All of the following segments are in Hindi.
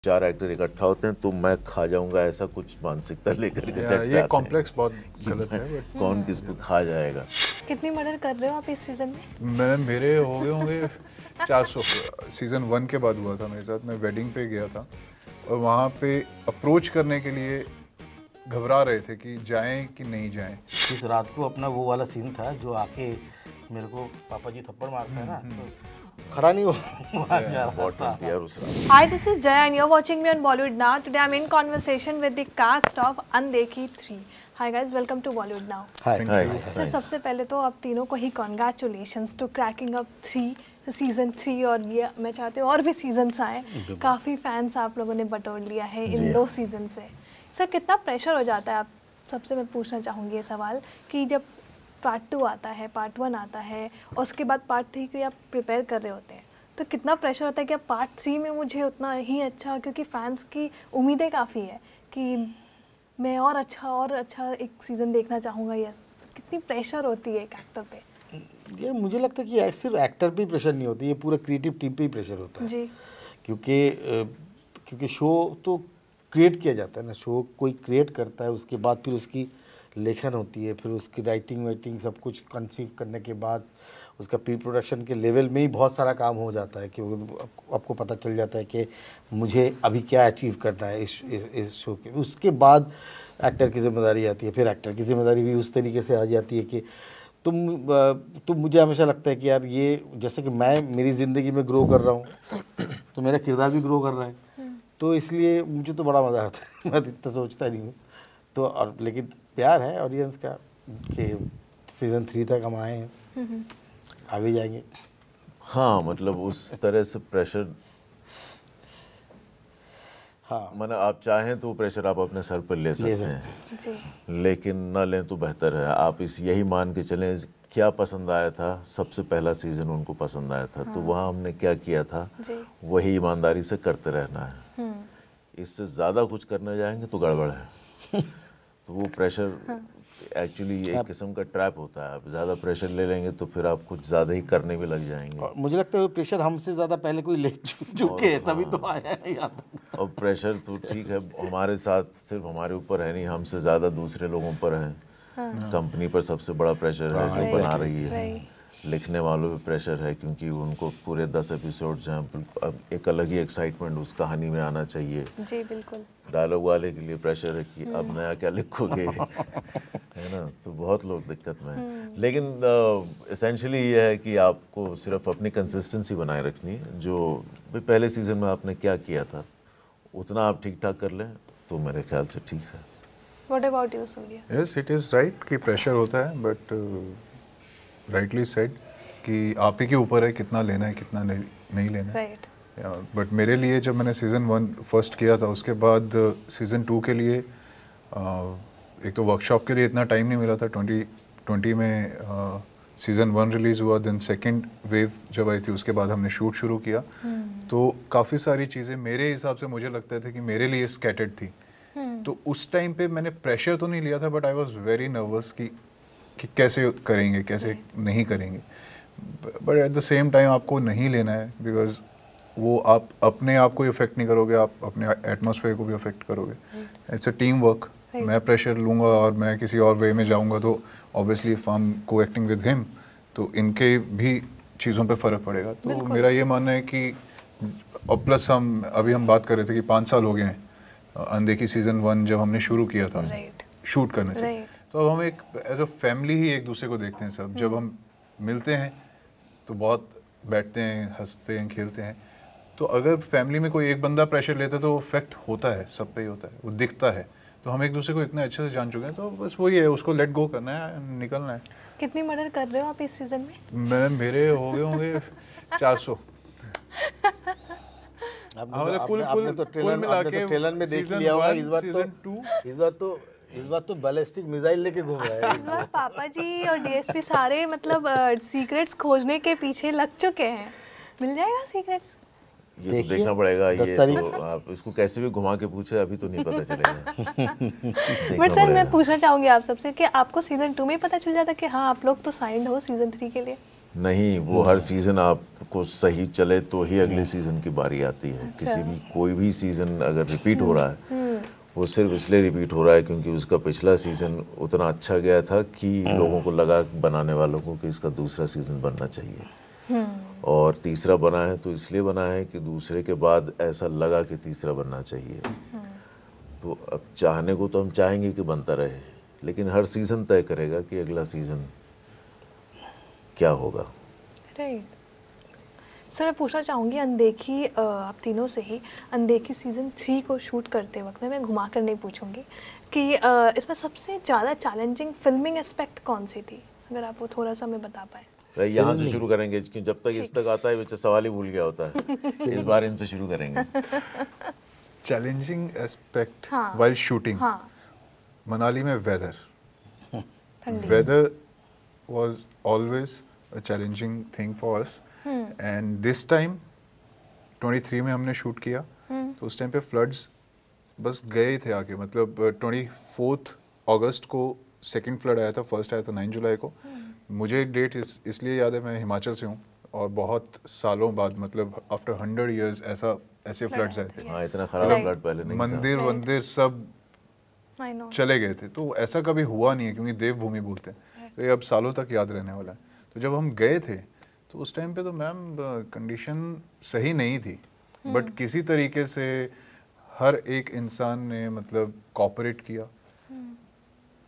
चार एक्टर इकट्ठा होते हैं तो मैं खा जाऊंगा, ऐसा कुछ मानसिकता लेकर के सेट पे ये आते कॉम्प्लेक्स बहुत हैं गलत है। कि कौन किसको खा जाएगा। कितनी मर्डर कर रहे हो आप इस सीजन में? मेरे हो गए होंगे 400। सीजन 1 के बाद हुआ था मेरे साथ। मैं वेडिंग पे गया था और वहाँ पे अप्रोच करने के लिए घबरा रहे थे कि जाएं कि नहीं जाएं। इस रात को अपना वो वाला सीन था जो आके मेरे को पापा जी थप्पड़ मारते हैं ना, तो खड़ा नहीं हो वहाँ जा रहा था। Hi, this is Jaya and you're watching me on Bollywood Now. Today I'm in conversation with the cast of Andekhi 3. Hi guys, welcome to Bollywood Now. Sir सबसे पहले तो आप तीनों को ही congratulations to cracking up 3 season 3 और ये मैं चाहती हूँ और भी सीजन्स आए। काफ़ी फैंस आप लोगों ने बटोर लिया है इन 2 सीजन से। सर कितना प्रेशर हो जाता है? आप सबसे मैं पूछना चाहूँगी ये सवाल कि जब पार्ट 2 आता है, पार्ट 1 आता है और उसके बाद पार्ट 3 के लिए आप प्रिपेयर कर रहे होते हैं, तो कितना प्रेशर होता है कि अब पार्ट 3 में मुझे उतना ही अच्छा, क्योंकि फैंस की उम्मीदें काफ़ी है कि मैं और अच्छा एक सीज़न देखना चाहूँगा। ये कितनी प्रेशर होती है एक एक्टर पे? ये मुझे लगता है कि सिर्फ एक्टर पे प्रेशर नहीं होती, ये पूरा क्रिएटिव टीम पे ही प्रेशर होता है जी। क्योंकि शो तो क्रिएट किया जाता है ना, शो कोई क्रिएट करता है, उसके बाद फिर उसकी लेखन होती है, फिर उसकी राइटिंग वाइटिंग सब कुछ कंसीव करने के बाद उसका प्री प्रोडक्शन के लेवल में ही बहुत सारा काम हो जाता है कि आपको पता चल जाता है कि मुझे अभी क्या अचीव करना है इस शो के। उसके बाद एक्टर की जिम्मेदारी आती है, फिर एक्टर की जिम्मेदारी भी उस तरीके से आ जाती है कि तुम मुझे हमेशा लगता है कि यार ये जैसे कि मैं मेरी ज़िंदगी में ग्रो कर रहा हूँ तो मेरा किरदार भी ग्रो कर रहा है, तो इसलिए मुझे तो बड़ा मज़ा आता है। मैं इतना सोचता नहीं हूँ तो, और लेकिन प्यार है ऑडियंस का कि सीज़न 3 तक हम आए हैं, आगे जाएंगे। हाँ मतलब उस तरह से प्रेशर, हाँ मतलब आप चाहें तो प्रेशर आप अपने सर पर ले सकते हैं जी। लेकिन ना लें तो बेहतर है। आप यही मान के चलें क्या पसंद आया था, सबसे पहला सीज़न उनको पसंद आया था, तो वहाँ हमने क्या किया था वही ईमानदारी से करते रहना है। इससे ज़्यादा कुछ करने जाएंगे तो गड़बड़ है। तो वो प्रेशर एक्चुअली एक किस्म का ट्रैप होता है। आप ज़्यादा प्रेशर ले लेंगे तो फिर आप कुछ ज़्यादा ही करने भी लग जाएंगे। और मुझे लगता है वो प्रेशर हमसे ज़्यादा पहले कोई ले चुके तभी तो आया है यहाँ तक। और प्रेशर तो ठीक है हमारे साथ सिर्फ हमारे ऊपर है नहीं, हमसे ज़्यादा दूसरे लोगों पर है। कंपनी पर सबसे बड़ा प्रेशर है जो बना रही है, लिखने वालों पे प्रेशर है क्योंकि उनको पूरे 10 एपिसोड्स हैं, अब एक अलग ही एक्साइटमेंट उस कहानी में आना चाहिए। जी बिल्कुल। डायलॉग वाले के लिए प्रेशर है कि अब नया क्या लिखोगे, है ना, तो बहुत लोग दिक्कत में हैं। लेकिन एसेंशियली ये है कि आपको सिर्फ अपनी कंसिस्टेंसी बनाए रखनी है। जो पहले सीज़न में आपने क्या किया था उतना आप ठीक ठाक कर लें तो मेरे ख्याल से ठीक है। What about you, Surya? Yes it is right कि प्रेशर होता है, बट राइटली सेड कि आप ही के ऊपर है कितना लेना है कितना नहीं लेना है। Right. बट मेरे लिए जब मैंने सीज़न 1 फर्स्ट किया था उसके बाद सीज़न 2 के लिए एक तो वर्कशॉप के लिए इतना टाइम नहीं मिला था। 2020 में सीज़न 1 रिलीज़ हुआ, देन सेकंड वेव जब आई थी उसके बाद हमने शूट शुरू किया। तो काफ़ी सारी चीज़ें मेरे हिसाब से मुझे लगता था कि मेरे लिए स्कैटर्ड थी। तो उस टाइम पे मैंने प्रेशर तो नहीं लिया था, but I was very nervous कि कैसे करेंगे कैसे नहीं करेंगे। But at the same time आपको नहीं लेना है, बिकॉज वो आप अपने आप को इफेक्ट नहीं करोगे, आप अपने एटमॉस्फेयर को भी अफेक्ट करोगे। It's a team work. मैं प्रेशर लूँगा और मैं किसी और वे में जाऊँगा तो ऑब्वियसली इफ आई एम को एक्टिंग विद हिम तो इनके भी चीज़ों पे फ़र्क पड़ेगा। तो मेरा ये मानना है कि और प्लस हम बात कर रहे थे कि 5 साल हो गए हैं अनदेखी सीज़न 1 जब हमने शुरू किया था शूट करने से। तो अब हम एक एज अ फैमिली ही एक दूसरे को देखते हैं सब। जब हम मिलते हैं तो बहुत बैठते हैं, हंसते हैं, खेलते हैं। तो अगर फैमिली में कोई एक बंदा प्रेशर लेता है तो वो इफेक्ट होता है, सब पे ही होता है, वो दिखता है। तो हम एक दूसरे को इतने अच्छे से जान चुके हैं तो बस वही है, उसको लेट गो करना है, निकलना है। कितनी मर्डर कर रहे हो आप इस सीजन में? मेरे हो गए होंगे 400। आपने तो ट्रेलर में देख लिया होगा। इस बार तो बैलिस्टिक मिसाइल लेके घूम रहा है। इस बार पापा जी और डीएसपी सारे मतलब सीक्रेट्स खोजने के पीछे लग चुके हैं। मिल जाएगा सीक्रेट्स? ये तो देखना पड़ेगा। ये तो आप इसको कैसे भी घुमा के पूछे अभी तो नहीं पता चलेगा। बट सर मैं पूछना चाहूँगी आप सबसे कि आपको सीजन 2 में पता चल जाता कि हाँ आप लोग तो साइंड हो सीजन 3 के लिए? नहीं, वो हर सीज़न आपको सही चले तो ही अगले सीज़न की बारी आती है। किसी भी कोई भी सीज़न अगर रिपीट हो रहा है वो सिर्फ इसलिए रिपीट हो रहा है क्योंकि उसका पिछला सीज़न उतना अच्छा गया था कि लोगों को लगा, बनाने वालों को, कि इसका दूसरा सीज़न बनना चाहिए। और तीसरा बना है तो इसलिए बना है कि दूसरे के बाद ऐसा लगा कि तीसरा बनना चाहिए। तो अब चाहने को तो हम चाहेंगे कि बनता रहे, लेकिन हर सीज़न तय करेगा कि अगला सीज़न क्या होगा। राइट सर, मैं पूछना चाहूँगी अनदेखी आप तीनों से ही, अनदेखी सीज़न 3 को शूट करते वक्त मैं घुमा कर नहीं पूछूंगी कि इसमें सबसे ज़्यादा चैलेंजिंग फिल्मिंग एस्पेक्ट कौन सी थी, अगर आप वो थोड़ा सा हमें बता पाए। यहाँ से शुरू करेंगे क्योंकि जब तक इस तक आता है बच्चा सवाल ही भूल गया होता है। इस बार इनसे शुरू करेंगे। Challenging aspect while shooting, Manali में weather was always a challenging thing for us. And this time 23 में हमने शूट किया तो उस टाइम पे फ्लड्स बस गए थे आके, मतलब 24 अगस्त को सेकंड फ्लड आया था, फर्स्ट आया था 9 जुलाई को। मुझे डेट इसलिए याद है, मैं हिमाचल से हूँ और बहुत सालों बाद, मतलब आफ्टर 100 years ऐसे फ्लड्स आए थे। हाँ, इतना खराब फ्लड पहले नहीं था। मंदिर सब चले गए थे, तो ऐसा कभी हुआ नहीं है क्योंकि देवभूमि बोलते हैं, तो ये अब सालों तक याद रहने वाला है। तो जब हम गए थे तो उस टाइम पे तो मैम कंडीशन सही नहीं थी, बट किसी तरीके से हर एक इंसान ने मतलब कोऑपरेट किया,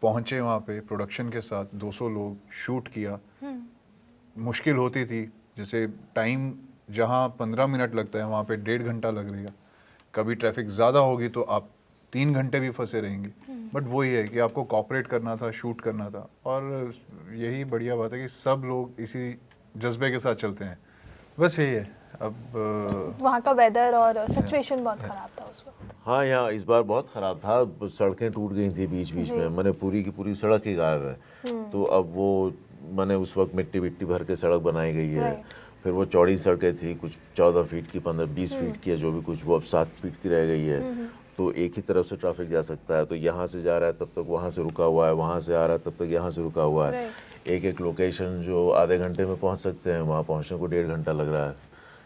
पहुंचे वहाँ पे प्रोडक्शन के साथ, 200 लोग शूट किया। मुश्किल होती थी, जैसे टाइम जहाँ 15 मिनट लगता है वहाँ पे 1.5 घंटा लग रहेगा, कभी ट्रैफिक ज़्यादा होगी तो आप 3 घंटे भी फंसे रहेंगे, बट वही है कि आपको कोऑपरेट करना था, शूट करना था। और यही बढ़िया बात है कि सब लोग इसी जज्बे के साथ चलते हैं, बस यही है। अब वहाँ का वेदर और सिचुएशन बहुत ख़राब था उस वक्त। हाँ, यहाँ इस बार बहुत ख़राब था, सड़कें टूट गई थी बीच बीच में, मैंने पूरी की पूरी सड़क ही गायब है। तो अब वो मैंने उस वक्त मिट्टी भर के सड़क बनाई गई है। फिर वो चौड़ी सड़कें थी, कुछ 14 फीट की, 15-20 फीट की है जो भी कुछ, वो अब 7 फीट की रह गई है। तो एक ही तरफ से ट्रैफिक जा सकता है, तो यहाँ से जा रहा है तब तक वहाँ से रुका हुआ है, वहाँ से आ रहा है तब तक यहाँ से रुका हुआ है। एक लोकेशन जो आधे घंटे में पहुँच सकते हैं, वहाँ पहुँचने को 1.5 घंटा लग रहा है।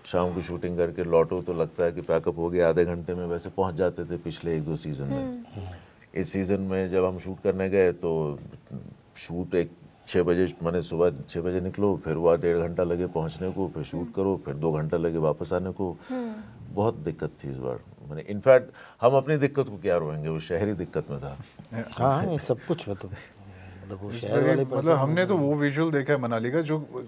शाम को शूटिंग करके लौटो तो लगता है कि पैकअप हो गया, आधे घंटे में वैसे पहुँच जाते थे पिछले 1-2 सीज़न में। इस सीज़न में जब हम शूट करने गए तो शूट 6 बजे, मैंने सुबह 6 बजे निकलो, फिर वहाँ 1.5 घंटा लगे पहुँचने को, फिर शूट करो, फिर 2 घंटा लगे वापस आने को। बहुत दिक्कत थी इस बार। मैंने इनफैक्ट हम अपनी दिक्कत को क्या रोएंगे, वो शहरी दिक्कत में था। हाँ, ये सब कुछ मतलब वो शहर वाले, मतलब हमने तो वो विजुअल देखा है मनाली का, जो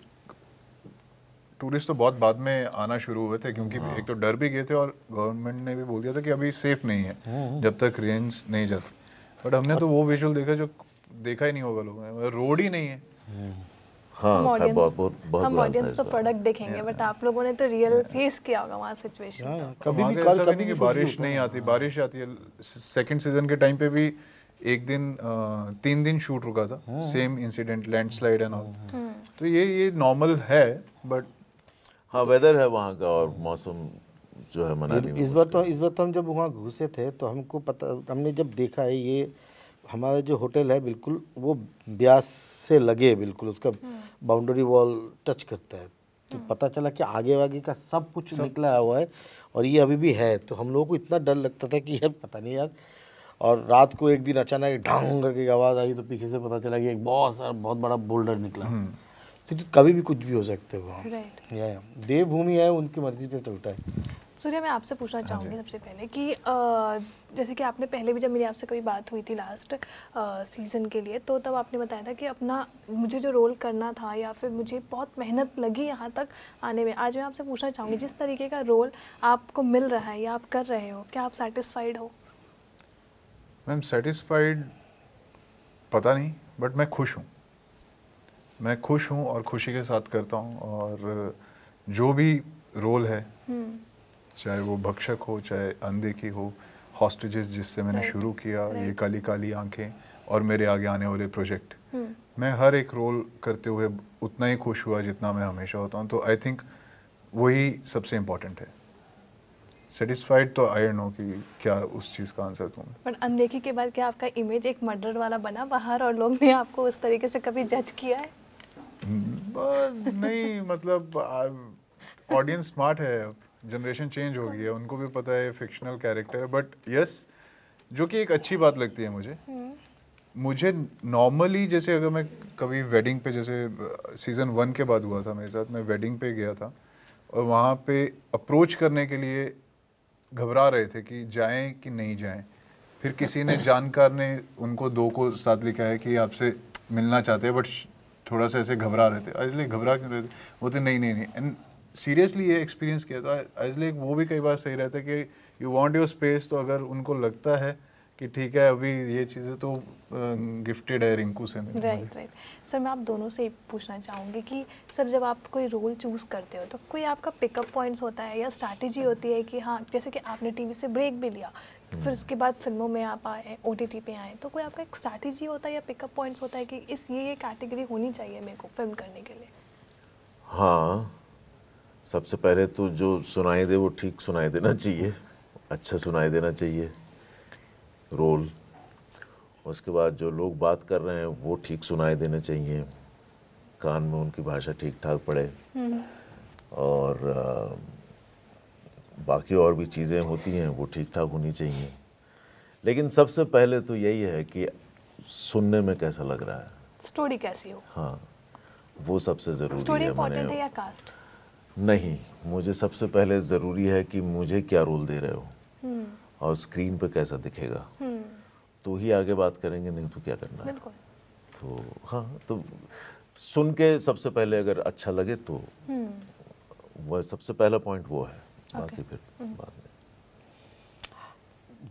टूरिस्ट तो बहुत बाद में आना शुरू हुए थे क्योंकि एक तो डर भी गए थे और गवर्नमेंट ने भी बोल दिया था कि अभी सेफ नहीं है जब तक रेंज नहीं जाती। बट हमने तो वो विजुअल देखा जो देखा ही नहीं होगा लोगों ने, रोड ही नहीं है। हाँ, हम ऑडियंस तो प्रोडक्ट देखेंगे, बट आप लोगों ने तो रियल फेस किया होगा वहाँ सिचुएशन। कभी भी बारिश नहीं आती, बारिश आती है। सेकंड सीजन के टाइम पे भी एक दिन 3 दिन शूट रुका था, same incident, landslide and all. तो ये नॉर्मल है, बट हाँ, वेदर है वहाँ का और मौसम जो है मनाली में। इस बार तो हम जब वहाँ घुसे थे तो हमको पता, हमने जब देखा है ये हमारा जो होटल है बिल्कुल वो ब्यास से लगे, बिल्कुल उसका बाउंड्री वॉल टच करता है, तो पता चला कि आगे का सब कुछ निकला हुआ है और ये अभी भी है। तो हम लोगों को इतना डर लगता था कि यार पता नहीं यार। और रात को एक दिन अचानक ढांग करके आवाज़ आई तो पीछे से पता चला कि एक बहुत बड़ा बोल्डर निकला। तो कभी भी कुछ भी हो सकते हो। देवभूमि है, उनकी मर्जी पे चलता है। सूर्या, मैं आपसे पूछना चाहूँगी सबसे पहले कि जैसे कि आपने पहले भी जब मेरी आपसे कभी बात हुई थी लास्ट सीज़न के लिए, तो तब आपने बताया था कि अपना मुझे जो रोल करना था या फिर मुझे बहुत मेहनत लगी यहाँ तक आने में। आज मैं आपसे पूछना चाहूँगी, जिस तरीके का रोल आपको मिल रहा है या आप कर रहे हो, क्या आप सेटिस्फाइड हो? मैम सेटिस्फाइड पता नहीं, बट मैं खुश हूँ। मैं खुश हूँ और खुशी के साथ करता हूँ। और जो भी रोल है, चाहे वो भक्षक हो, चाहे अनदेखी हो, हॉस्टेजेस जिससे मैंने शुरू किया, ये काली काली आंखें और मेरे आगे आने वाले प्रोजेक्ट, मैं हर एक रोल करते हुए उतना ही खुश हुआ जितना मैं हमेशा होता हूँ। तो आई थिंक वही सबसे इम्पोर्टेंट है। सेटिस्फाइड तो आई डोंट नो कि क्या उस चीज़ का आंसर दूँ। पर अनदेखी के बाद क्या आपका इमेज एक मर्डर वाला बना बाहर और लोग ने आपको उस तरीके से कभी जज किया है? नहीं मतलब ऑडियंस स्मार्ट है, अब जनरेशन चेंज हो गई है, उनको भी पता है फिक्शनल कैरेक्टर है, बट यस जो कि एक अच्छी बात लगती है मुझे नॉर्मली जैसे अगर मैं कभी वेडिंग पे, जैसे सीज़न 1 के बाद हुआ था मेरे साथ, मैं वेडिंग पे गया था और वहाँ पे अप्रोच करने के लिए घबरा रहे थे कि जाएं कि नहीं जाएं। फिर किसी ने जानकार ने उनको 2 को साथ लिखा है कि आपसे मिलना चाहते हैं बट थोड़ा सा ऐसे घबरा रहे थे। इसलिए घबरा क्यों रहे थे? वो थे नहीं एंड सीरियसली ये एक्सपीरियंस किया था। इसलिए वो भी कई बार सही रहता है कि यू वांट योर स्पेस, तो अगर उनको लगता है कि ठीक है अभी ये चीज़ें तो गिफ्टेड है रिंकू से। राइट सर, मैं आप दोनों से पूछना चाहूँगी कि सर जब आप कोई रोल चूज़ करते हो तो कोई आपका पिकअप पॉइंट्स होता है या स्ट्रैटेजी होती है कि हाँ, जैसे कि आपने टीवी से ब्रेक भी लिया, फिर उसके बाद फिल्मों में आप आए, OTT पे आए, तो कोई आपका एक स्ट्रैटेजी होता है या पिकअप पॉइंट्स होता है कि इस ये कैटेगरी होनी चाहिए मेरे को फिल्म करने के लिए? हाँ, सबसे पहले तो जो सुनाई दे वो ठीक सुनाई देना चाहिए, अच्छा सुनाई देना चाहिए रोल। उसके बाद जो लोग बात कर रहे हैं वो ठीक सुनाई देने चाहिए, कान में उनकी भाषा ठीक ठाक पड़े, और बाकी और भी चीज़ें होती हैं वो ठीक ठाक होनी चाहिए। लेकिन सबसे पहले तो यही है कि सुनने में कैसा लग रहा है, स्टोरी कैसी हो। हाँ, वो सबसे ज़रूरी स्टोरी है। इम्पोर्टेंट है या कास्ट? नहीं, मुझे सबसे पहले ज़रूरी है कि मुझे क्या रोल दे रहे हो और स्क्रीन पे कैसा दिखेगा, तो ही आगे बात करेंगे, नहीं तो क्या करना है। तो हाँ, तो सुन के सबसे पहले अगर अच्छा लगे तो वह सबसे पहला पॉइंट वो है, बाकी फिर बाद में।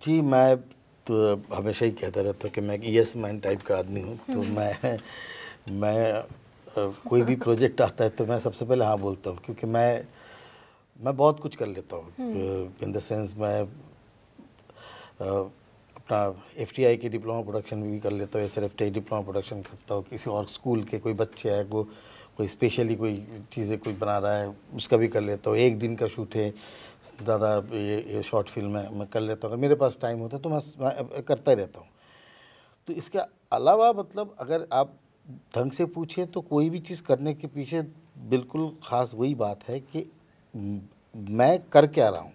जी, मैं तो हमेशा ही कहता रहता हूँ कि मैं यस मैन टाइप का आदमी हूँ, तो मैं कोई भी प्रोजेक्ट आता है तो मैं सबसे पहले हाँ बोलता हूँ, क्योंकि मैं बहुत कुछ कर लेता हूँ। इन द सेंस मैं अपना FTI की डिप्लोमा प्रोडक्शन भी कर लेता हूँ, SRFTI डिप्लोमा प्रोडक्शन करता हूँ, किसी और स्कूल के कोई बच्चे है वो कोई स्पेशली कोई चीज़ें कोई बना रहा है उसका भी कर लेता हूँ। एक दिन का शूट है दादा, ये शॉर्ट फिल्म है, मैं कर लेता हूँ। अगर मेरे पास टाइम होता है तो मैं करता ही रहता हूँ। तो इसके अलावा मतलब अगर आप ढंग से पूछे तो कोई भी चीज़ करने के पीछे बिल्कुल ख़ास वही बात है कि मैं कर क्या रहा हूँ,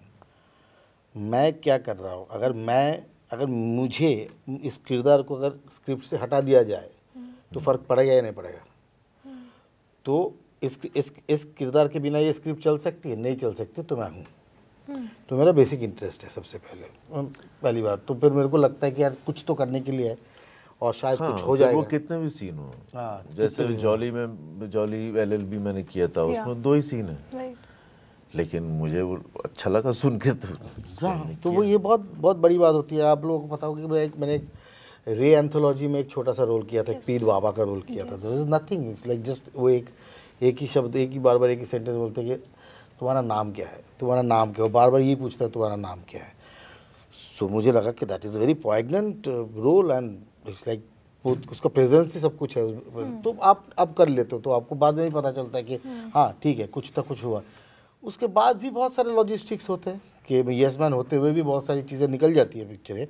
मैं क्या कर रहा हूँ। अगर मुझे इस किरदार को अगर स्क्रिप्ट से हटा दिया जाए तो फ़र्क पड़ेगा या नहीं पड़ेगा। तो इस किरदार के बिना ये स्क्रिप्ट चल सकती है, नहीं चल सकती, तो मैं हूँ। तो मेरा बेसिक इंटरेस्ट है सबसे पहली बार। तो फिर मेरे को लगता है कि यार कुछ तो करने के लिए है और शायद कुछ हो जाएगा। वो कितने भी सीन हो, जैसे जॉली LLB मैंने किया था, उसमें 2 ही सीन है, लेकिन मुझे वो अच्छा लगा सुन के। तो वो ये बहुत बड़ी बात होती है। आप लोगों को पता होगा कि मैंने रे एंथोलॉजी में एक छोटा सा रोल किया था, एक पीर बाबा का रोल किया था। This is nothing, it's like just वो एक ही शब्द, एक ही बार एक ही सेंटेंस बोलते हैं कि तुम्हारा नाम क्या है, तुम्हारा नाम क्या है, बार बार यही पूछता है तुम्हारा नाम क्या है। सो मुझे लगा कि that is very poignant role and it's like उसका प्रेजेंस ही सब कुछ है। तो आप कर लेते हो तो आपको बाद में ही पता चलता है कि हाँ ठीक है, कुछ तो कुछ हुआ। उसके बाद भी बहुत सारे लॉजिस्टिक्स होते हैं कि यस मैन होते हुए भी बहुत सारी चीज़ें निकल जाती है पिक्चरें,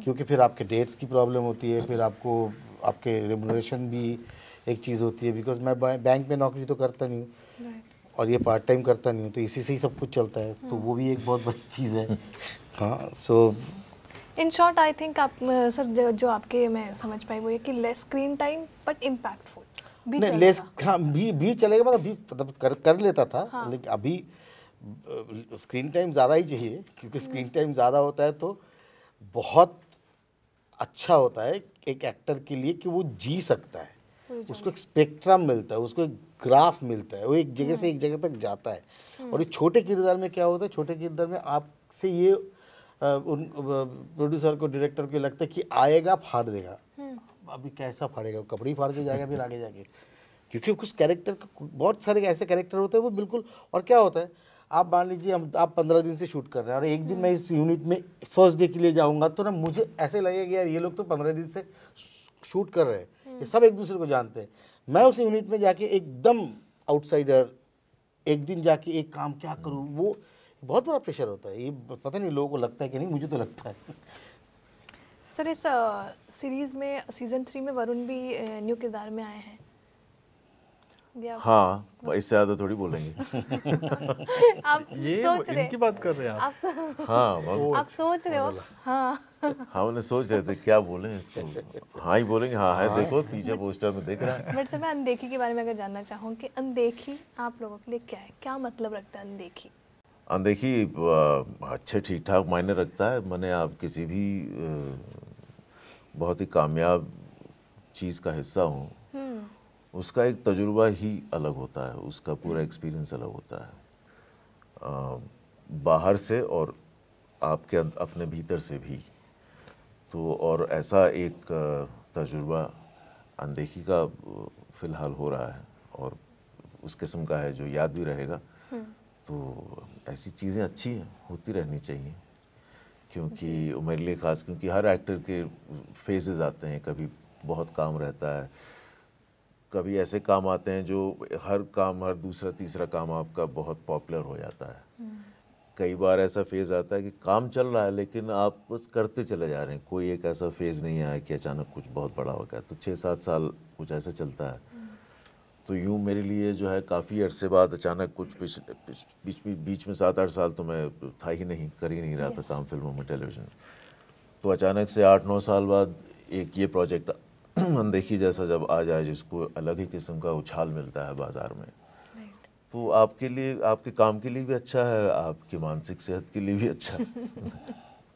क्योंकि फिर आपके डेट्स की प्रॉब्लम होती है, फिर आपको आपके रेमुनरेशन भी एक चीज़ होती है। बिकॉज मैं बैंक में नौकरी तो करता नहीं हूँ और ये पार्ट टाइम करता नहीं हूँ, तो इसी से ही सब कुछ चलता है, तो वो भी एक बहुत बड़ी चीज़ है। हाँ, सो इन शॉर्ट आई थिंक आप सर जो आपके मैं समझ पाई वो ये कि less screen time but impactful भी नहीं, लेस हाँ भी चलेगा, मतलब कर लेता था। हाँ। लेकिन अभी स्क्रीन टाइम ज़्यादा ही चाहिए, क्योंकि स्क्रीन टाइम ज़्यादा होता है तो बहुत अच्छा होता है एक एक्टर के लिए कि वो जी सकता है, उसको एक स्पेक्ट्रम मिलता है, उसको एक ग्राफ मिलता है, वो एक जगह से एक जगह तक जाता है। और एक छोटे किरदार में क्या होता है, छोटे किरदार में आपसे ये उन प्रोड्यूसर को, डायरेक्टर को लगता है कि आएगा फाड़ देगा। अभी कैसा फाड़ेगा, कपड़े ही फाड़ के जाएगा फिर आगे जाके, क्योंकि कुछ कैरेक्टर, बहुत सारे ऐसे कैरेक्टर होते हैं वो बिल्कुल। और क्या होता है, आप मान लीजिए आप 15 दिन से शूट कर रहे हैं और एक दिन मैं इस यूनिट में फर्स्ट डे के लिए जाऊंगा, तो ना मुझे ऐसे लगेगा कि यार ये लोग तो 15 दिन से शूट कर रहे हैं, ये सब एक दूसरे को जानते हैं। मैं उस यूनिट में जाके एकदम आउटसाइडर, एक दिन जाके एक काम क्या करूँ, वो बहुत बड़ा प्रेशर होता है। ये पता नहीं लोगों को लगता है कि नहीं, मुझे तो लगता है। सर इस सीरीज़ में सीज़न 3 में वरुण भी न्यू किरदार में आए हैं। हाँ, इससे ज़्यादा थोड़ी बोलेंगे। आप ये सोच रहे इनकी बात कर रहे हैं आप? हाँ, आप सोच रहे हो? हाँ हाँ, उन्हें सोच रहे थे क्या बोलें इसको। हाँ ही बोलेंगे, हाँ है, देखो पीछे पोस्टर में दिख रहा है। बट सर मैं अनदेखी के बारे में अगर जानना चाहूँ कि अनदेखी आप लोगों के लिए क्या है, क्या मतलब रखता है अनदेखी? अनदेखी अच्छे ठीक ठाक मायने रखता है। मैंने आप किसी भी बहुत ही कामयाब चीज़ का हिस्सा हूँ, उसका एक तजुर्बा ही अलग होता है, उसका पूरा एक्सपीरियंस अलग होता है, बाहर से और आपके अपने भीतर से भी। तो और ऐसा एक तजुर्बा अनदेखी का फ़िलहाल हो रहा है और उस किस्म का है जो याद भी रहेगा। तो ऐसी चीज़ें अच्छी हैं, होती रहनी चाहिए, क्योंकि मेरे लिए ख़ास, क्योंकि हर एक्टर के फेजेस आते हैं। कभी बहुत काम रहता है, कभी ऐसे काम आते हैं जो हर दूसरा तीसरा काम आपका बहुत पॉपुलर हो जाता है। कई बार ऐसा फेज़ आता है कि काम चल रहा है लेकिन आप बस करते चले जा रहे हैं। कोई एक ऐसा फेज़ नहीं आया कि अचानक कुछ बहुत बड़ा हो गया। तो 6-7 साल कुछ ऐसा चलता है। तो यूँ मेरे लिए जो है काफ़ी अरसे बाद अचानक कुछ बीच में 7-8 साल तो मैं था ही नहीं, कर ही नहीं रहा था काम फिल्मों में, टेलीविज़न। तो अचानक से 8-9 साल बाद एक ये प्रोजेक्ट अनदेखी जैसा जब आ जाए, जिसको अलग ही किस्म का उछाल मिलता है बाज़ार में, तो आपके लिए, आपके काम के लिए भी अच्छा है, आपकी मानसिक सेहत के लिए भी अच्छा है।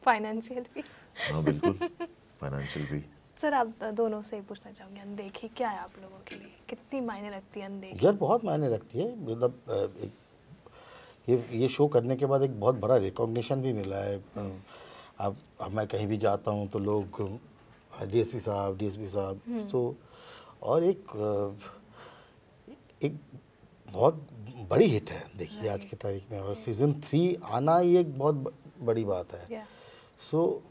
फाइनेंशियल भी। हाँ बिल्कुल, फाइनेंशियल भी। सर आप दोनों से ही पूछना चाहूँगी, अनदेखी क्या है आप लोगों के लिए, कितनी मायने रखती है अनदेखी? यार बहुत मायने रखती है। मतलब ये शो करने के बाद एक बहुत बड़ा रिकॉग्निशन भी मिला है। अब मैं कहीं भी जाता हूँ तो लोग डीएसपी साहब तो, और एक बहुत बड़ी हिट है देखिए आज की तारीख में, और सीज़न 3 आना ही एक बहुत बड़ी बात है। So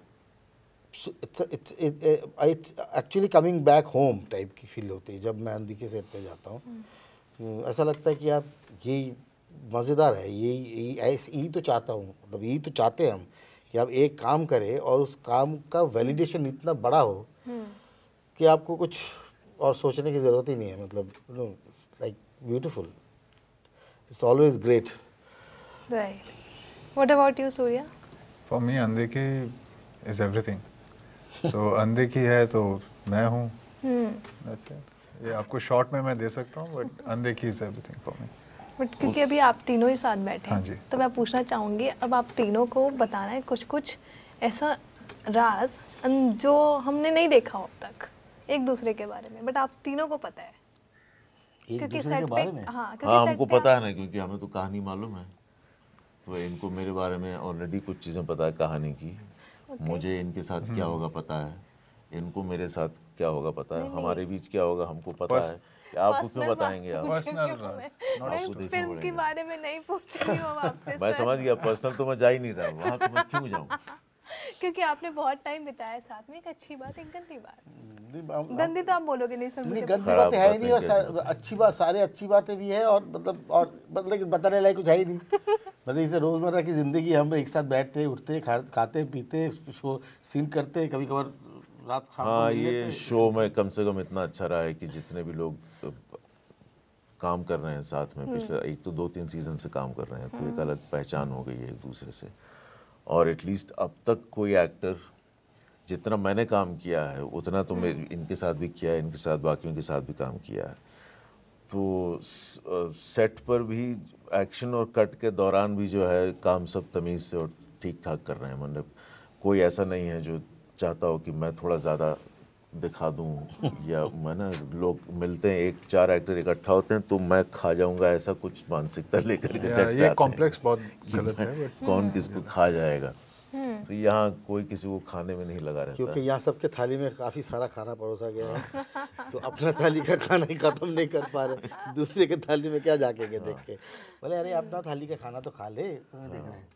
it's actually coming back home type की फील होती है जब मैं अनदेखी सेट पे जाता हूँ। ऐसा लगता है कि यार ये मज़ेदार है, यही तो चाहता हूँ, मतलब यही तो चाहते हैं हम कि आप एक काम करें और उस काम का वैलिडेशन इतना बड़ा हो कि आपको कुछ और सोचने की ज़रूरत ही नहीं है। मतलब like beautiful, it's always great. Right. What about you, Surya? For me, अनदेखी is everything. So अनदेखी है तो मैं हूँ। That's it. ये आपको शॉर्ट में मैं दे सकता हूँ, but अनदेखी is everything for me. But क्योंकि अभी आप तीनों ही साथ बैठे हैं, तो मैं पूछना चाहूँगी, अब आप तीनों को बताना है कुछ ऐसा राज जो हमने नहीं देखा हो अब तक एक दूसरे के बारे में, बट आप तीनों को पता है क्योंकि सेट पे। हाँ हमको पता है ना, क्योंकि हमें तो कहानी मालूम है। तो इनको मेरे बारे में ऑलरेडी कुछ चीज़ें पता है कहानी की। मुझे इनके साथ क्या होगा पता है, इनको मेरे साथ क्या होगा पता है, हमारे बीच क्या होगा हमको पता है। आपको क्यों बताएंगे आप? पर्सनल फिल्म के बारे में नहीं पूछ रही हूँ आपसे। मैं समझ गया, पर्सनल तो मैं जा ही नहीं रहा वहाँ, तो मैं क्यों जाऊँ? क्योंकि आपने बहुत टाइम बिताया साथ में। एक अच्छी बात, एक गंदी बात। गंदी तो आप बोलोगे नहीं सर, नहीं गंदी बात है ही नहीं, और अच्छी बात, सारे अच्छी बातें भी है, और मतलब लेकिन बताने लायक कुछ है ही नहीं। मतलब इसे रोज़मर्रा की ज़िंदगी हम एक साथ बैठते उठते खाते पीते शो सीन करते, कभी कभार रात शाम। हाँ ये शो में कम से कम इतना अच्छा रहा है कि जितने भी लोग काम कर रहे हैं साथ में, पिछले एक तो 2-3 सीज़न से काम कर रहे हैं, तो एक अलग पहचान हो गई है एक दूसरे से। और एटलीस्ट अब तक कोई एक्टर, जितना मैंने काम किया है उतना तो मैं इनके साथ भी किया है, इनके साथ बाकियों के साथ भी काम किया है। तो सेट पर भी एक्शन और कट के दौरान भी जो है काम सब तमीज़ से और ठीक ठाक कर रहे हैं। मतलब कोई ऐसा नहीं है जो चाहता हो कि मैं थोड़ा ज़्यादा दिखा दूं, या मैं ना, लोग मिलते हैं 1-4 एक्टर इकट्ठा होते हैं तो मैं खा जाऊंगा, ऐसा कुछ मानसिकता लेकर के सेट पे ये कॉम्प्लेक्स बहुत गलत है। कौन किसको खा जाएगा? तो यहाँ कोई किसी को खाने में नहीं लगा रहता, क्योंकि यहाँ सबके थाली में काफ़ी सारा खाना परोसा गया है। तो अपना थाली का खाना ही खत्म नहीं कर पा रहे, दूसरे के थाली में क्या जाके देख के बोले अरे अपना थाली का खाना तो खा ले, तुम्हें देख रहे हैं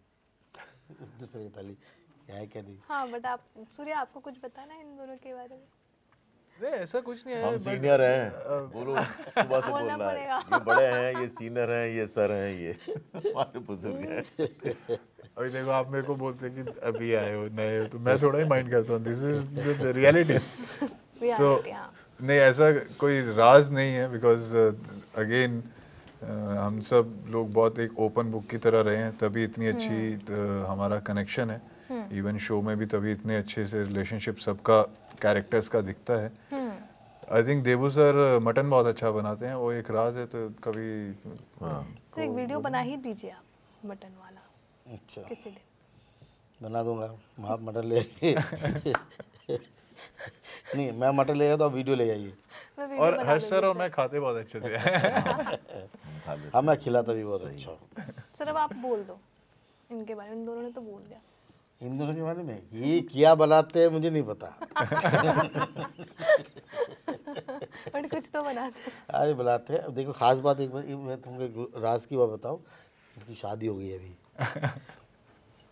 दूसरे की थाली क्या है क्या नहीं। हाँ बट आप सूर्य, आपको कुछ बताना है इन दोनों के बारे में? नहीं ऐसा कुछ नहीं है, हम सीनियर हैं, बोलो सुबह से बोल रहा है, ये बड़े हैं, ये सीनियर हैं, ये सर हैं, ये हमारे बुजुर्ग हैं। अभी देखो आप मेरे को बोलते हैं कि अभी आए हो नए हो, तो मैं थोड़ा ही माइंड करता हूँ, दिस इज द रियलिटी। तो नहीं ऐसा कोई राज नहीं है, बिकॉज अगेन हम सब लोग बहुत एक ओपन बुक की तरह रहे हैं, तभी इतनी अच्छी हमारा कनेक्शन है। इवन शो में भी तभी इतने अच्छे से रिलेशनशिप सबका कैरेक्टर्स का दिखता है। I think Debu sir mutton बहुत अच्छा बनाते हैं, वो एक राज है, तो कभी तो एक वीडियो बना ही दीजिए आप मटन वाला। अच्छा, किसी दिन बना दूंगा। आप मटन ले नहीं, मैं मटन ले गया तो आप वीडियो ले जाइए। और हर्ष सर और मैं खाते बहुत अच्छे से हाँ, मैं खिलाता भी बहुत अच्छा। सर अब आप बोल दो इनके बारे में, इन दोनों ने तो बोल दिया। इन दोनों के बारे में ये क्या बनाते हैं मुझे नहीं पता। बट कुछ तो बनाते हैं। अरे बनाते हैं। देखो खास बात एक बार मैं तुमको राज की बात बताऊँ, उनकी शादी हो गई अभी।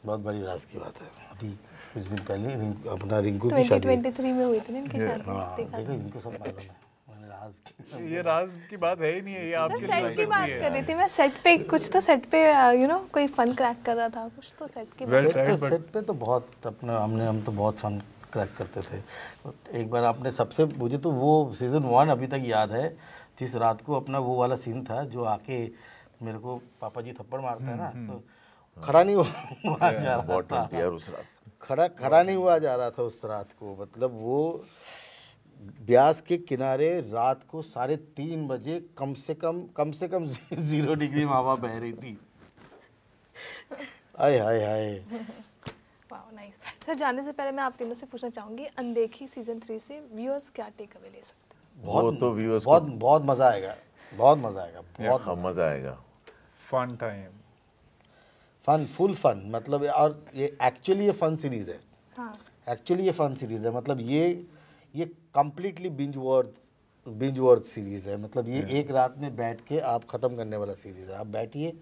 बहुत बड़ी राज की बात है। अभी कुछ दिन पहले अपना रिंकू की शादी 2023 में हुई थी ना इनकी शादी। हाँ देखो इनको सब मालूम है। मैंने राज की, ये राज की बात है ही नहीं है, ये आपके सेट की बात कर रही थी मैं। सेट पे कुछ तो सेट पे कोई फन क्रैक कर रहा था, कुछ तो सेट की सेट पे तो बहुत अपना हम तो बहुत फन क्रैक करते थे। एक बार आपने सबसे, मुझे तो वो सीज़न 1 अभी तक याद है, जिस रात को अपना वो वाला सीन था जो आके मेरे को पापा जी थप्पड़ मारते हैं ना, तो खड़ा नहीं हुआ जा रहा था उस रात, खड़ा नहीं हुआ जा रहा था उस रात को। मतलब वो ब्यास के किनारे रात को 3:30 बजे कम से कम 0 डिग्री हवा बह रही थी। Hi hi hi. Wow nice. Sir जाने से पहले मैं आप तीनों से पूछना चाहूंगी, अनदेखी सीजन 3 से व्यूअर्स क्या टेक अवे ले सकते हैं? वो तो व्यूअर्स बहुत मजा आएगा, बहुत मजा आएगा, बहुत मजा आएगा। Fun time, fun, full fun. मतलब और ये एक्चुअली ये फन सीरीज है। हाँ एक्चुअली ये फन सीरीज है। मतलब ये कम्प्लीटली बिंज वॉच सीरीज है। मतलब ये एक रात में बैठ के आप ख़त्म करने वाला सीरीज है। आप बैठिए,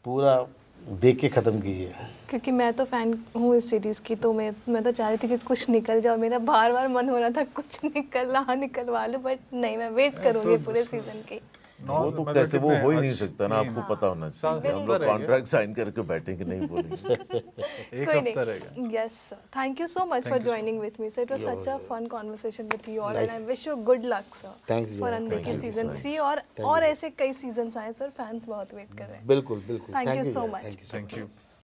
पूरा देख के ख़त्म कीजिए। क्योंकि मैं तो फैन हूँ इस सीरीज़ की, तो मैं तो चाह रही थी कि कुछ निकल जाओ। मेरा बार बार मन हो रहा था कुछ निकलवा लूँ, बट नहीं, मैं वेट करूँगी पूरे सीजन की। वो तो कैसे, वो हो ही नहीं सकता ना, आपको पता होना चाहिए। हम लोग कॉन्ट्रैक्ट साइन करके बैठेंगे, नहीं बोलेंगे। एक हफ्ता रहेगा। Yes sir, thank you so much for joining with me sir. It was such a fun conversation with you all, and I wish you good luck sir for Undekhi season 3 और ऐसे कई सीजन्स आए सर। फैंस बहुत वेट कर रहे हैं। बिल्कुल बिल्कुल। Thank you so much. Thank you.